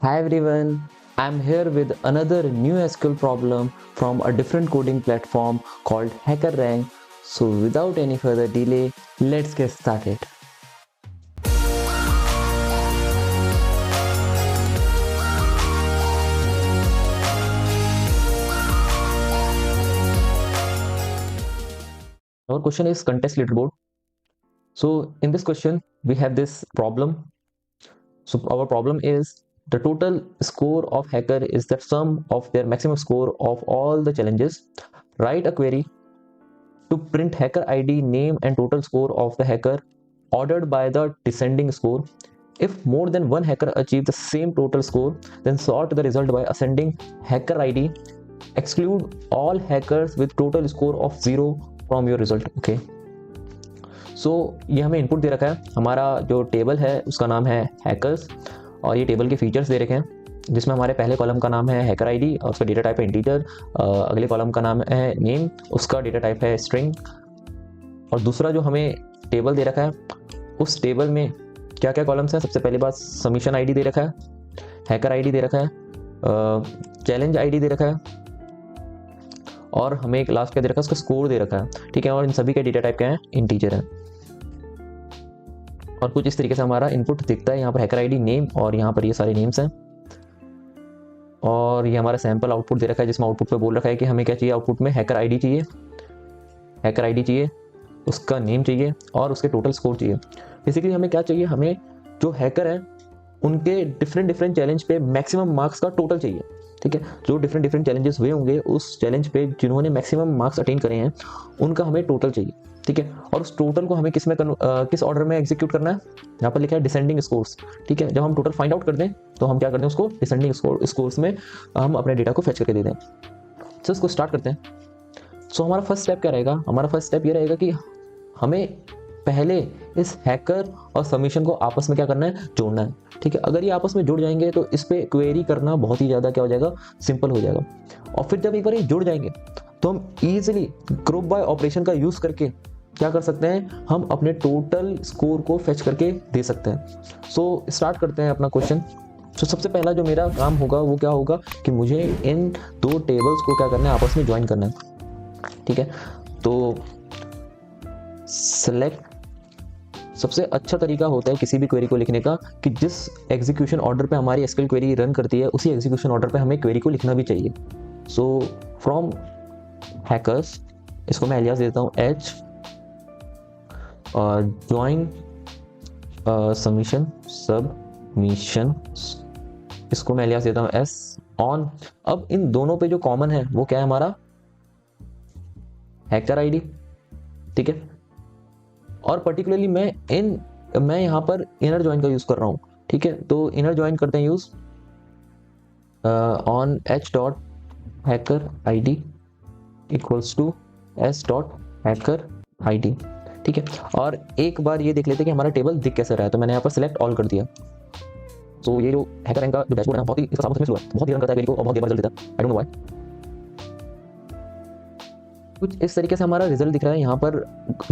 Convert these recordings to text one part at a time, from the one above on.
Hi everyone, I'm here with another new SQL problem from a different coding platform called HackerRank. So without any further delay, let's get started. Our question is contest leaderboard. So in this question, we have this problem. So our problem is the total score of hacker is the sum of their maximum score of all the challenges. Write a query to print hacker ID, name and total score of the hacker ordered by the descending score. If more than one hacker achieve the same total score, then sort the result by ascending hacker ID. Exclude all hackers with total score of 0 from your result. Okay. सो ये हमें input दे रखा है, हमारा जो table है उसका नाम है हैकर्स और ये टेबल के फीचर्स दे रखे हैं जिसमें हमारे पहले कॉलम का नाम है हैकर आईडी और उसका डेटा टाइप है इंटीजर, अगले कॉलम का नाम है नेम, उसका डेटा टाइप है स्ट्रिंग और दूसरा जो हमें टेबल दे रखा है उस टेबल में क्या क्या कॉलम्स हैं। सबसे पहली बात सबमिशन आईडी दे रखा है, हैकर आईडी दे रखा है, चैलेंज आईडी दे रखा है और हमें एक लास्ट क्या दे रखा है उसका स्कोर दे रखा है। ठीक है, और इन सभी के डेटा टाइप क्या है, इंटीजर है। और कुछ इस तरीके से हमारा इनपुट दिखता है, यहाँ पर हैकर आईडी नेम और यहाँ पर ये सारे नेम्स हैं और ये हमारा सैंपल आउटपुट दे रखा है जिसमें आउटपुट पे बोल रखा है कि हमें क्या चाहिए, आउटपुट में हैकर आईडी चाहिए, हैकर आईडी चाहिए, उसका नेम चाहिए और उसके टोटल स्कोर चाहिए। बेसिकली हमें क्या चाहिए, हमें जो हैकर है उनके डिफरेंट चैलेंज पे मैक्सिमम मार्क्स का टोटल चाहिए। ठीक है, जो डिफरेंट चैलेंजेस हुए होंगे उस चैलेंज पे जिन्होंने मैक्सिमम मार्क्स अटेन करे हैं उनका हमें टोटल चाहिए। ठीक है, और उस टोटल को हमें किस ऑर्डर में एग्जीक्यूट करना है, यहाँ पर लिखा है डिसेंडिंग स्कोर्स। ठीक है, जब हम टोटल फाइंड आउट कर दें तो हम क्या करते हैं, उसको डिसेंडिंग स्कोर्स में हम अपने डेटा को फेच करके दे दें। सो इसको स्टार्ट करते हैं। सो हमारा फर्स्ट स्टेप क्या रहेगा, हमारा फर्स्ट स्टेप ये रहेगा कि हमें पहले इस हैकर और सबमिशन को आपस में क्या करना है, जोड़ना है। ठीक है, अगर ये आपस में जुड़ जाएंगे तो इस पे क्वेरी करना बहुत ही ज़्यादा क्या हो जाएगा, सिंपल हो जाएगा। और फिर जब एक बार ये जुड़ जाएंगे तो हम इजीली ग्रुप बाय ऑपरेशन का यूज़ करके क्या कर सकते हैं, हम अपने टोटल स्कोर को फेच करके दे सकते हैं। सो स्टार्ट करते हैं अपना क्वेश्चन। तो सबसे पहला जो मेरा काम होगा वो क्या होगा कि मुझे इन दो टेबल्स को क्या करना है, आपस में ज्वाइन करना है। ठीक है, तो सेलेक्ट सबसे अच्छा तरीका होता है किसी भी क्वेरी को लिखने का कि जिस एग्जीक्यूशन ऑर्डर पे हमारी एसक्यूएल क्वेरी रन करती है उसी एग्जीक्यूशन ऑर्डर पे हमें क्वेरी को लिखना भी चाहिए। सो फ्रॉम हैकर्स, इसको मैं एलियास देता हूँ एच और ज्वाइन सबमिशन, इसको मैं एलियास देता हूँ एस ऑन। अब इन दोनों पे जो कॉमन है वो क्या है, हमारा हैकर आईडी। ठीक है, और पर्टिकुलरली मैं यहाँ पर इनर ज्वाइन का यूज कर रहा हूँ। ठीक है, तो इनर ज्वाइन करते हैं use on H dot hacker ID equals to S dot hacker ID. ठीक है, और एक बार ये देख लेते हैं कि हमारा टेबल दिख कैसे रहा है। तो मैंने यहाँ पर सिलेक्ट ऑल कर दिया। तो ये जो हैकर रैंक का जो डैशबोर्ड है बहुत ही इसका सामने हुआ है, बहुत ही रन करता है को और बहुत देर बाद रिजल्ट देता है। I don't know why. कुछ इस तरीके से हमारा रिजल्ट दिख रहा है। यहाँ पर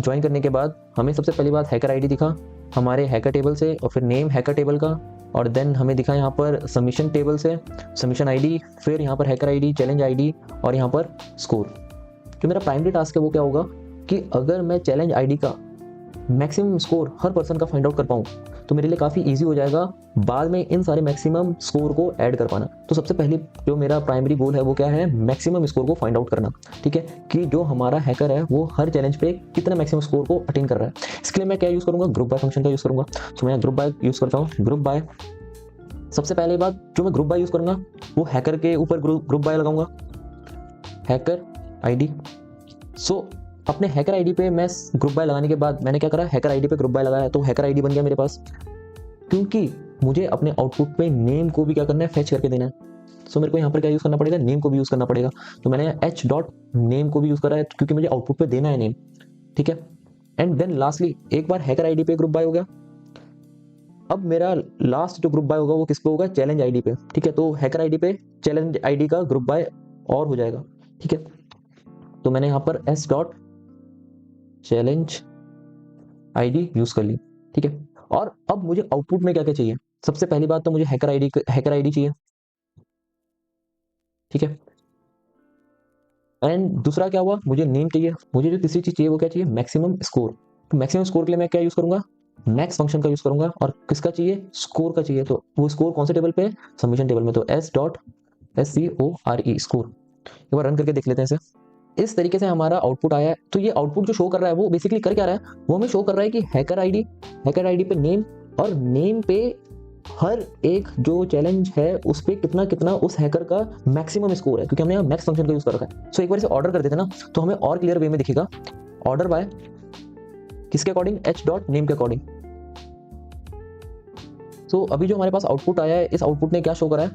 ज्वाइन करने के बाद हमें सबसे पहली बात हैकर आईडी दिखा हमारे हैकर टेबल से और फिर नेम हैकर टेबल का, और देन हमें दिखा यहाँ पर सबमिशन टेबल से सबमिशन आईडी, फिर यहाँ पर हैकर आईडी, चैलेंज आईडी और यहाँ पर स्कोर। जो मेरा प्राइमरी टास्क है वो क्या होगा कि अगर मैं चैलेंज आईडी का मैक्सिमम स्कोर हर पर्सन का फाइंड आउट कर पाऊँ तो मेरे लिए काफ़ी ईजी हो जाएगा बाद में इन सारे मैक्सिमम स्कोर को ऐड कर पाना। तो सबसे पहले जो मेरा प्राइमरी गोल है वो क्या है, मैक्सिमम स्कोर को फाइंड आउट करना। ठीक है, कि जो हमारा हैकर है वो हर चैलेंज पे कितना मैक्सिमम स्कोर को अटेन कर रहा है। इसके लिए मैं क्या यूज़ करूँगा, ग्रुप बाय फंक्शन का यूज़ करूँगा। तो मैं ग्रुप बाय यूज़ करता हूँ। ग्रुप बाय, सबसे पहले बात जो मैं ग्रुप बाय यूज़ करूँगा वो हैकर के ऊपर ग्रुप बाय लगाऊंगा, हैकर आईडी। सो अपने हैकर आईडी पे मैं ग्रुप बाय लगाने के बाद मैंने क्या करा, हैकर आईडी पे ग्रुप बाय लगाया तो हैकर आईडी बन गया मेरे पास। क्योंकि मुझे अपने आउटपुट में नेम को भी क्या करना है, फेच करके देना है। सो मेरे को यहाँ पर क्या यूज़ करना पड़ेगा, नेम को भी यूज़ करना पड़ेगा। तो मैंने एच डॉट नेम को भी यूज़ करा है क्योंकि मुझे आउटपुट पे देना है नेम। ठीक है, एंड देन लास्टली एक बार हैकर आईडी पे ग्रुप बाय हो गया, अब मेरा लास्ट जो ग्रुप बाय होगा वो किस पे होगा, चैलेंज आईडी पे। ठीक है, तो हैकर आईडी पे चैलेंज आईडी का ग्रुप बाय और हो जाएगा। ठीक है, तो मैंने यहाँ पर S dot challenge ID use कर ली। ठीक है, और अब मुझे आउटपुट में क्या क्या चाहिए, सबसे पहली बात तो मुझे हैकर आईडी चाहिए, ठीक है। एंड दूसरा क्या हुआ, मुझे नेम चाहिए। मुझे जो तीसरी चीज चाहिए वो क्या चाहिए, मैक्सिमम स्कोर। तो मैक्सिमम स्कोर के लिए मैं क्या यूज करूंगा, मैक्स फंक्शन का यूज करूंगा। और किसका चाहिए, स्कोर का चाहिए। तो वो स्कोर कौन से टेबल पे, सबमिशन टेबल में। तो S.SCORE स्कोर। एक बार रन करके देख लेते हैं इसे। इस तरीके से हमारा आउटपुट आया है। तो ये आउटपुट जो शो कर रहा है वो बेसिकली कर क्या रहा है, वो हमें शो कर रहा है कि हैकर आईडी पे नेम, और नेम पे हर एक जो चैलेंज है उस पे कितना कितना उस हैकर का मैक्सिमम स्कोर है, क्योंकि हमने यहाँ मैक्स फंक्शन का यूज कर रखा है। सो एक बार इसे ऑर्डर कर देते ना, तो हमें और क्लियर वे में दिखेगा। ऑर्डर बाय किसके अकॉर्डिंग, h.name के अकॉर्डिंग। सो अभी जो हमारे पास आउटपुट आया है, इस आउटपुट ने क्या शो करा है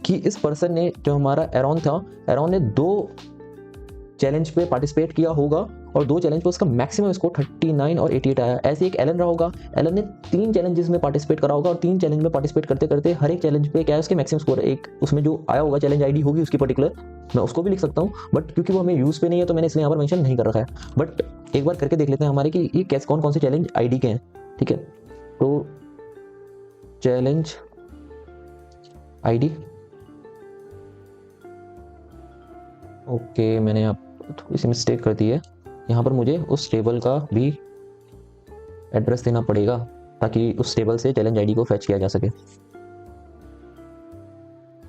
कि इस पर्सन ने, जो हमारा एरॉन था, एरॉन ने 2 चैलेंज पे पार्टिसिपेट किया होगा और 2 चैलेंज पे उसका मैक्सिमम स्कोर 39 और 88 आया। ऐसे एक एलन रहा होगा, एलन ने 3 चैलेंजेस में पार्टिसिपेट करा होगा और 3 चैलेंज में पार्टिसिपेट करते करते हर एक चैलेंज पे क्या है उसके मैक्सिमम स्कोर है। एक उसमें जो आया होगा चैलेंज आईडी होगी उसकी पर्टिकुलर, मैं उसको भी लिख सकता हूँ, बट क्योंकि वो हमें यूज पे नहीं है तो मैंने इसलिए यहाँ पर मेंशन नहीं कर रखा है। बट एक बार करके देख लेते हैं हमारे कि ये कैसे कौन कौन से चैलेंज आईडी के हैं, ठीक है। तो चैलेंज आईडी, ओके, मैंने आप थोड़ी सी मिस्टेक कर दी है। यहाँ पर मुझे उस टेबल का भी एड्रेस देना पड़ेगा ताकि उस टेबल से चैलेंज आईडी को फैच किया जा सके।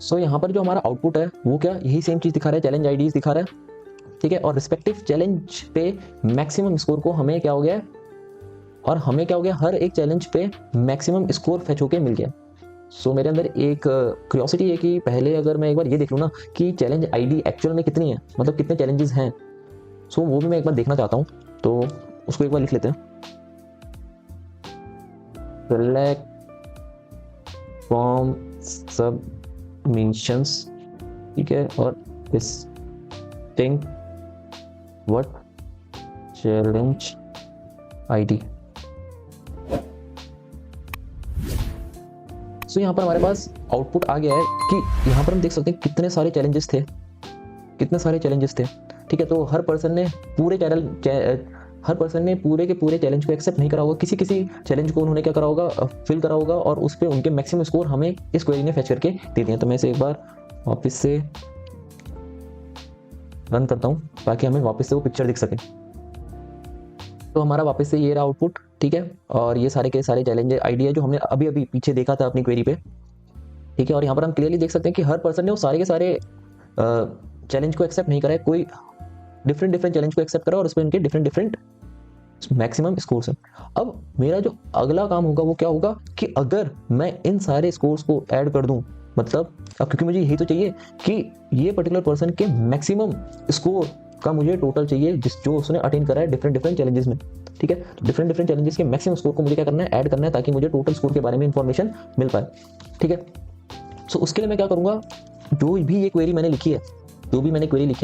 सो यहाँ पर जो हमारा आउटपुट है वो क्या, यही सेम चीज दिखा रहा है, चैलेंज आईडीज दिखा रहा है, ठीक है। और रिस्पेक्टिव चैलेंज पे मैक्सिमम स्कोर को हमें क्या हो गया है, और हमें क्या हो गया, हर एक चैलेंज पे मैक्सिमम स्कोर फैच होके मिल गया। सो मेरे अंदर एक क्यूरियोसिटी है कि पहले अगर मैं एक बार ये देख लूँ ना कि चैलेंज आईडी एक्चुअल में कितनी है, मतलब कितने चैलेंजेस हैं। सो वो भी मैं एक बार देखना चाहता हूँ, तो उसको एक बार लिख लेते हैं। सेलेक्ट फ्रॉम सबमिशंस, ठीक है, और डिस्टिंक्ट व्हाट चैलेंज आईडी। सो यहाँ पर हमारे पास आउटपुट आ गया है कि यहाँ पर हम देख सकते हैं कितने सारे चैलेंजेस थे, कितने सारे चैलेंजेस थे, ठीक है। तो हर पर्सन ने पूरे के पूरे चैलेंज को एक्सेप्ट नहीं करा होगा, किसी किसी चैलेंज को उन्होंने क्या करा होगा, फिल करा होगा, और उस पर उनके मैक्सिमम स्कोर हमें इस क्वेरी ने फैच करके दे दिए। तो मैं इसे एक बार वापस से रन करता हूँ ताकि हमें वापस से वो पिक्चर दिख सके। तो हमारा वापस से ये रहा आउटपुट, ठीक है। और ये सारे के सारे चैलेंज आईडी है जो हमने अभी अभी पीछे देखा था अपनी क्वेरी पे, ठीक है। और यहाँ पर हम क्लियरली देख सकते हैं कि हर पर्सन ने वो सारे के सारे चैलेंज को एक्सेप्ट नहीं करा है, कोई डिफरेंट चैलेंज को एक्सेप्ट करा और उस पर इनके डिफरेंट मैक्सिमम स्कोर्स हैं। अब मेरा जो अगला काम होगा वो क्या होगा कि अगर मैं इन सारे स्कोर्स को ऐड कर दूं, मतलब अब क्योंकि मुझे यही तो चाहिए कि ये पर्टिकुलर पर्सन के मैक्सिमम स्कोर का मुझे टोटल चाहिए जो उसने अटेन करा है डिफरेंट चैलेंजेस में, ठीक है। तो डिफरेंट चैलेंजेस के मैक्सिमम स्कोर को मुझे क्या करना है, ऐड करना है, ताकि मुझे टोटल स्कोर के बारे में इंफॉर्मेशन मिल पाए, ठीक है। सो उसके लिए मैं क्या करूंगा, जो भी ये क्वेरी मैंने लिखी है,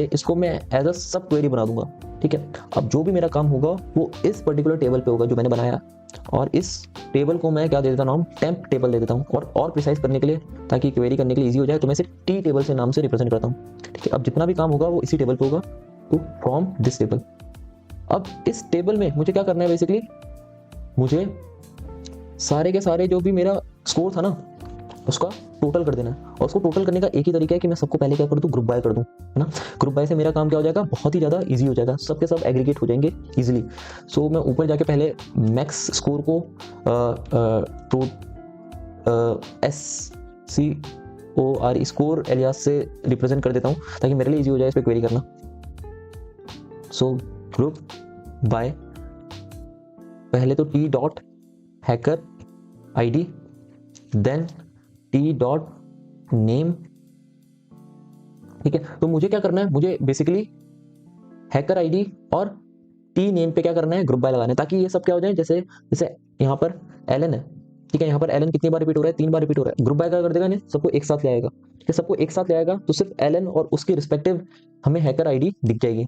इसको मैं एज अ सब क्वेरी बना दूंगा, ठीक है। अब जो भी मेरा काम होगा वो इस पर्टिकुलर टेबल पे होगा जो मैंने बनाया, और इस टेबल को मैं क्या दे देता हूँ, टेम्प टेबल दे देता हूँ। और प्रिसाइज करने के लिए, ताकि क्वेरी करने के लिए इजी हो जाए, तो मैं इसे टी टेबल से नाम से रिप्रेजेंट करता हूँ, ठीक है। अब जितना भी काम होगा वो इसी टेबल पे होगा, तो फ्रॉम दिस टेबल। अब इस टेबल में मुझे क्या करना है, बेसिकली मुझे सारे के सारे जो भी मेरा स्कोर था ना उसका टोटल कर देना है। और उसको टोटल करने का एक ही तरीका है कि मैं सबको पहले क्या कर दूं, ग्रुप बाय कर दूं, है ना। ग्रुप बाय से मेरा काम क्या हो जाएगा, बहुत ही ज़्यादा इजी हो जाएगा, सबके सब एग्रीगेट हो जाएंगे इजीली। सो मैं ऊपर जाके पहले मैक्स स्कोर को तो SCOR स्कोर एलियास से रिप्रेजेंट कर देता हूँ ताकि मेरे लिए इजी हो जाए इस पर क्वेरी करना। सो ग्रुप बाय पहले तो T dot hacker ID, then T dot name, ठीक है। तो मुझे क्या करना है, मुझे बेसिकली हैकर ID और T नेम पे क्या करना है, ग्रुप बाय लगाना है, ताकि ये सब क्या हो जाए, जैसे जैसे यहाँ पर एलन है, ठीक है। यहाँ पर एलन कितनी बार रिपीट हो रहा है, 3 बार रिपीट हो रहा है। ग्रुप बाय क्या कर देगा, नहीं सबको एक साथ ले आएगा, ठीक है। सबको एक साथ ले आएगा तो सिर्फ एलन और उसकी रिस्पेक्टिव हमें हैकर ID दिख जाएगी,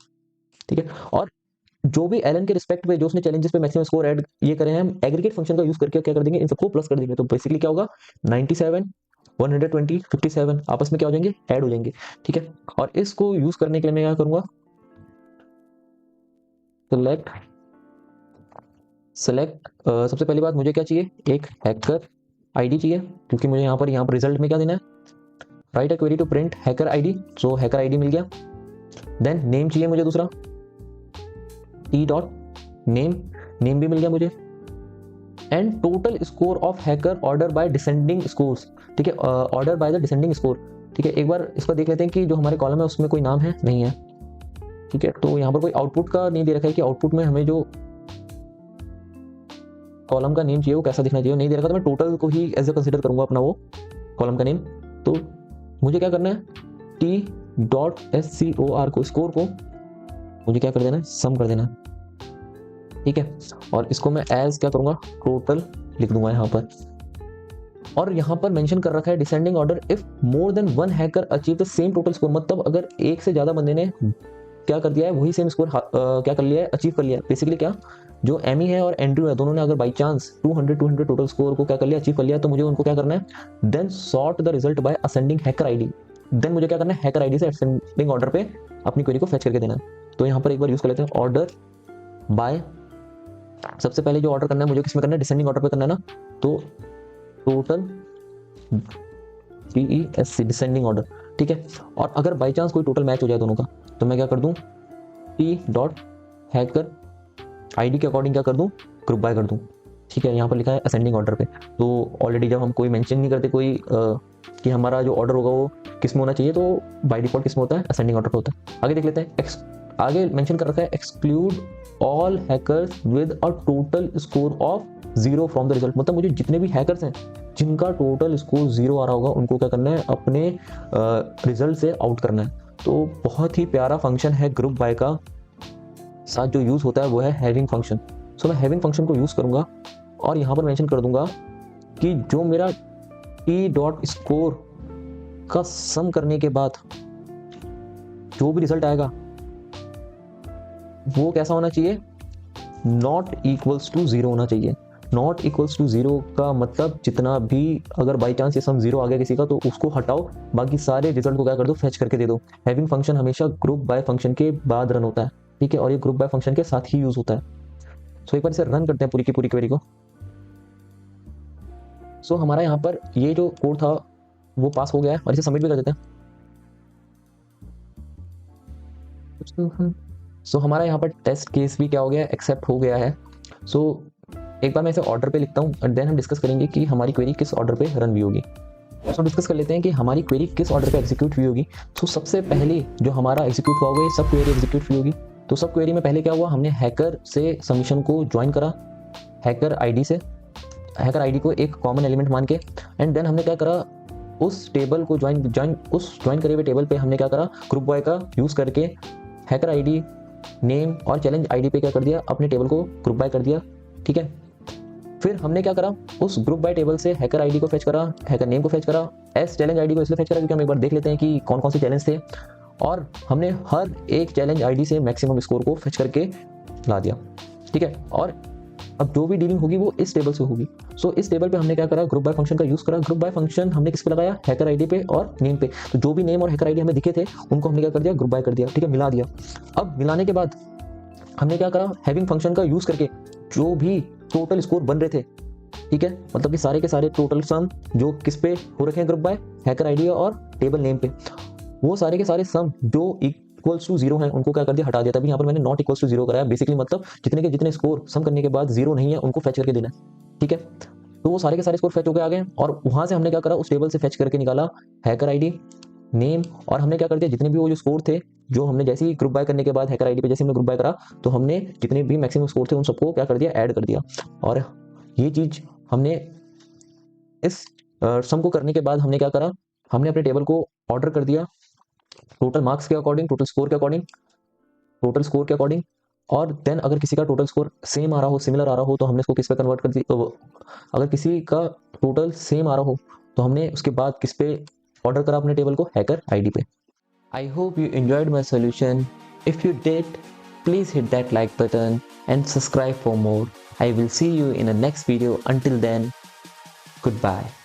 ठीक है। और जो भी एलन के रिस्पेक्ट पे जो उसने चैलेंजेस पे मैक्सिमम स्कोर ऐड ये करे हैं, हम एग्रीगेट फंक्शन का यूज करके क्या कर देंगे, इन सबको प्लस कर देंगे। तो बेसिकली क्या होगा, 97 120 57 आपस में क्या हो जाएंगे, ऐड हो जाएंगे, ठीक है। और इसको यूज करने के लिए मैं क्या करूंगा, सेलेक्ट सबसे पहली बात मुझे क्या चाहिए, एक हैकर आईडी चाहिए क्योंकि मुझे यहाँ पर रिजल्ट में क्या देना है, write a query to print hacker ID, so hacker ID मिल गया। देन नेम चाहिए मुझे दूसरा, ई डॉट नेम, नेम भी मिल गया मुझे। And total score of hacker order by descending scores, ठीक है, order by the descending score, ठीक है। एक बार इसको देख लेते हैं कि जो हमारे कॉलम है उसमें कोई नाम है, नहीं है, ठीक है। तो यहाँ पर कोई आउटपुट का नहीं दे रखा है कि आउटपुट में हमें जो कॉलम का नेम चाहिए वो कैसा दिखना चाहिए, नहीं दे रखा, तो मैं टोटल को ही एज ए कंसिडर करूंगा अपना वो कॉलम का नेम। तो मुझे क्या करना है, T dot S C O R को, स्कोर को मुझे क्या कर देना है, सम कर देना है, ठीक है। और इसको मैं एज क्या करूंगा, टोटल लिख दूंगा यहाँ पर। और यहाँ पर मेंशन कर रखा है descending order if more than one hacker achieve the same total score, मतलब अगर एक से ज्यादा बंदे ने क्या कर दिया है, वही सेम स्कोर क्या कर लिया है, अचीव कर लिया है। बेसिकली क्या, जो एमी है और एंड्रू है, दोनों ने अगर बाई चांस 200 टोटल स्कोर को क्या कर लिया, अचीव कर लिया, तो मुझे उनको क्या करना है, then sort the result by ascending hacker ID. Then मुझे क्या करना है, हैकर आईडी से असेंडिंग ऑर्डर पे अपनी क्वेरी को फेच करके देना है। तो यहाँ पर एक बार यूज कर लेते हैं, ऑर्डर बाय, सबसे पहले जो ऑर्डर करना है मुझे किसमें करना है, डिसेंडिंग ऑर्डर पे करना है ना, तो टोटल DESC डिसेंडिंग ऑर्डर, ठीक है। और अगर बाई चांस कोई टोटल मैच हो जाए दोनों का, तो मैं क्या कर दूं, टी डॉट हैकर आईडी के अकॉर्डिंग क्या कर दूं, ग्रुप बाय कर दूं, ठीक है। यहाँ पर लिखा है असेंडिंग ऑर्डर पे, तो ऑलरेडी जब हम कोई मेंशन नहीं करते कोई कि हमारा जो ऑर्डर होगा वो किस में होना चाहिए, तो बाय डिफॉल्ट किस में होता है, असेंडिंग ऑर्डर पे होता है। आगे देख लेते हैं, आगे मेंशन कर रखा है exclude all hackers with a total score of 0 from the result, मतलब मुझे जितने भी हैकर्स हैं जिनका टोटल स्कोर 0 आ रहा होगा उनको क्या करना है, अपने रिजल्ट से आउट करना है। तो बहुत ही प्यारा फंक्शन है ग्रुप बाय का, साथ जो यूज होता है वो है हैविंग फंक्शन। सो मैं हैविंग फंक्शन को यूज करूंगा और यहाँ पर मेंशन कर दूंगा कि जो मेरा टी डॉट स्कोर का सम करने के बाद जो भी रिजल्ट आएगा वो कैसा होना चाहिए, नॉट इक्वल्स टू 0 होना चाहिए। नॉट इक्वल्स टू 0 का मतलब जितना भी, अगर बाई चांस ये सम 0 आ गया किसी का, तो उसको हटाओ, बाकी सारे रिजल्ट को क्या कर दो, फेच करके दे दो। हैविंग फंक्शन हमेशा ग्रुप बाय फंक्शन के बाद रन होता है, ठीक है, और ये ग्रुप बाय फंक्शन के साथ ही यूज होता है। सो एक बार इसे रन करते हैं पूरी की पूरी क्वेरी को। सो हमारा यहाँ पर ये जो कोड था वो पास हो गया है और इसे सबमिट भी कर देते हैं। सो हमारा यहाँ पर टेस्ट केस भी क्या हो गया है, एक्सेप्ट हो गया है। सो एक बार मैं इसे ऑर्डर पे लिखता हूँ और देन हम डिस्कस करेंगे कि हमारी क्वेरी किस ऑर्डर पे रन भी होगी। सो डिस्कस कर लेते हैं कि हमारी क्वेरी किस ऑर्डर पे एग्जीक्यूट हुई होगी। तो सबसे पहले जो हमारा एग्जीक्यूट हुआ होगा, ये सब क्वेरी एग्जीक्यूट हुई होगी। तो सब क्वेरी में पहले क्या हुआ, हमने हैकर से सबमिशन को ज्वाइन करा, हैकर आईडी से, हैकर आईडी को एक कॉमन एलिमेंट मान के, एंड देन हमने क्या करा, उस टेबल को ज्वाइन करे हुए टेबल पे हमने क्या करा, ग्रुप बाय का यूज करके हैकर आईडी, नेम और चैलेंज आईडी पे क्या कर दिया, अपने टेबल को ग्रुप बाय कर दिया, ठीक है। फिर हमने क्या करा, उस ग्रुप बाय टेबल से हैकर आईडी को फेच करा, हैकर नेम को फेच करा, एस चैलेंज आईडी को इसलिए फेच करा क्योंकि हम एक बार देख लेते हैं कि कौन कौन से चैलेंज थे, और हमने हर एक चैलेंज आईडी से मैक्सिमम स्कोर को फेच करके ला दिया, ठीक है। और अब जो भी डीलिंग होगी वो इस टेबल से होगी। सो इस टेबल पे हमने क्या करा, ग्रुप बाय फंक्शन का यूज करा। ग्रुप बाय फंक्शन हमने किस पे लगाया, हैकर आईडी पे और नेम पे। तो जो भी नेम और हैकर आईडी हमें दिखे थे उनको हमने क्या कर दिया, ग्रुप बाय कर दिया, ठीक है, मिला दिया। अब मिलाने के बाद हमने क्या करा, हैविंग फंक्शन का यूज करके जो भी टोटल स्कोर बन रहे थे, ठीक है, मतलब कि सारे के सारे टोटल सम जो किस पे हो रखे हैं, ग्रुप बाय, हैकर आईडी और टेबल नेम पे, वो सारे के सारे सम जो इक्वल्स टू 0 है उनको क्या कर दिया, हटा दिया। तभी यहाँ पर मैंने नॉट इक्वल्स टू 0 कराया। बेसिकली मतलब जितने के जितने स्कोर सम करने के बाद 0 नहीं है उनको फेच करके देना है, ठीक है। तो वो सारे के सारे स्कोर फेच होकर आ गए और वहां से हमने क्या करा, उस टेबल से फेच करके निकाला हैकर आईडी, नेम, और हमने क्या कर दिया, जितने भी वो जो स्कोर थे, जो हमने जैसे ही ग्रुप बाय करने के बाद हैकर आईडी पे जैसे हमने ग्रुप बाय करा, तो हमने जितने भी मैक्सिमम स्कोर थे उन सबको क्या कर दिया, ऐड कर दिया। और ये चीज हमने इस सम को करने के बाद हमने क्या करा, हमने अपने टेबल को ऑर्डर कर दिया टोटल मार्क्स के अकॉर्डिंग, टोटल स्कोर के अकॉर्डिंग। और देन अगर किसी का टोटल स्कोर सेम आ रहा हो, सिमिलर आ रहा हो, तो हमने इसको किस पे कन्वर्ट कर दिया, अगर किसी का टोटल सेम आ रहा हो तो हमने उसके बाद किस पे ऑर्डर करा अपने टेबल को, हैकर आईडी पे। I hope you enjoyed my solution. If you did, please hit that like button and subscribe for more. I will see you in the next video. Until then, goodbye.